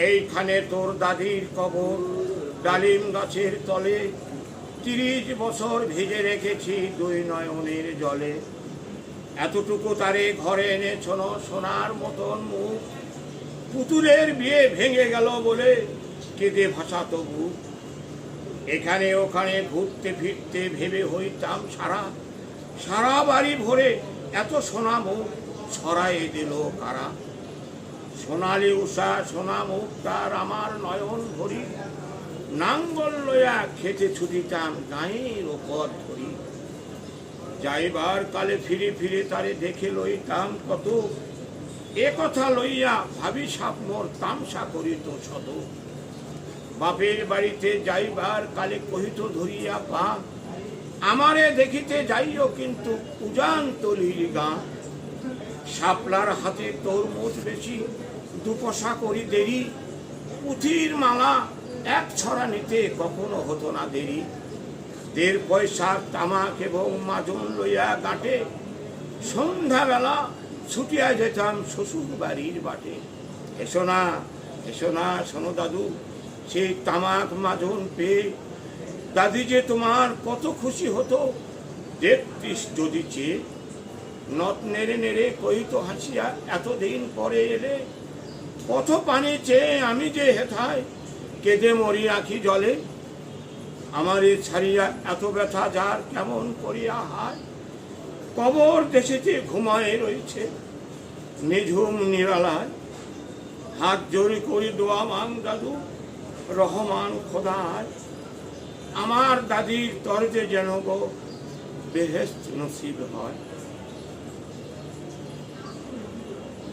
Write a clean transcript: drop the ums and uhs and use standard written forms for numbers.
এইখানে তোর দাদির কবর, ডালিম গাছের তলে 30 বছর ভিজে রেখেছি 2 নয়নের জলে। এতটুকু তারে ঘরে এনেছ সোনার মতন মুখ, পুতুলের বিয়ে ভেঙে গেল বলে কেঁদে ভাসাতো বুক। এখানে ওখানে ঘুরতে ফিরতে ভেবে হইতাম সারা, সারা বাড়ি ভরে এত সোনা মুখ ছড়াইয়ে দিল কারা। সোনালি উষা সোনা মুখ তার আমার নয়ন ভরি, নাঙ্গল লইয়া খেতে ছুটিতাম গাঁয়ের ওপর ধরি। যাইবার কালে ফিরে ফিরে তারে দেখে লইতাম কত, এ কথা লইয়া ভাবি সাপ মোর তামসা করিত শত। বাপের বাড়িতে যাইবার কালে কহিত ধরিয়া পা, আমারে দেখিতে যাইও কিন্তু উজান তলির গা। শাপলার হাতে তরমুজ বেশি 2 পয়সা করি দেরি, পুঁথির মালা 1 ছড়া নিতে কখনো হতো না দেরি। 1.5 পয়সার তামাক এবং মাজন লইয়া গাঁটে, সন্ধ্যাবেলা ছুটিয়া যেতাম শ্বশুর বাড়ির বাটে। এসো না এসো না শোনো দাদু, সেই তামাক মাজন পেয়ে দাদি যে তোমার কত খুশি হতো, দেখতিস যদি চেয়ে। নথ নেড়ে নেড়ে কহিত হাসিয়া, এতদিন পরে এলে পথ পানি চেয়ে আমি যে হেথায় কেঁদে মরি আঁখি জলে। আমারে ছাড়িয়া এত ব্যথা যার কেমন করিয়া হায়, কবর দেশেতে ঘুমায়ে রয়েছে নিঝুম নিরালায়। হাত জোড়ি করি দোয়া মাং দাদু, রহমান খোদায় আমার দাদির তরজে যেন গো বেহেশত নসিব হয়।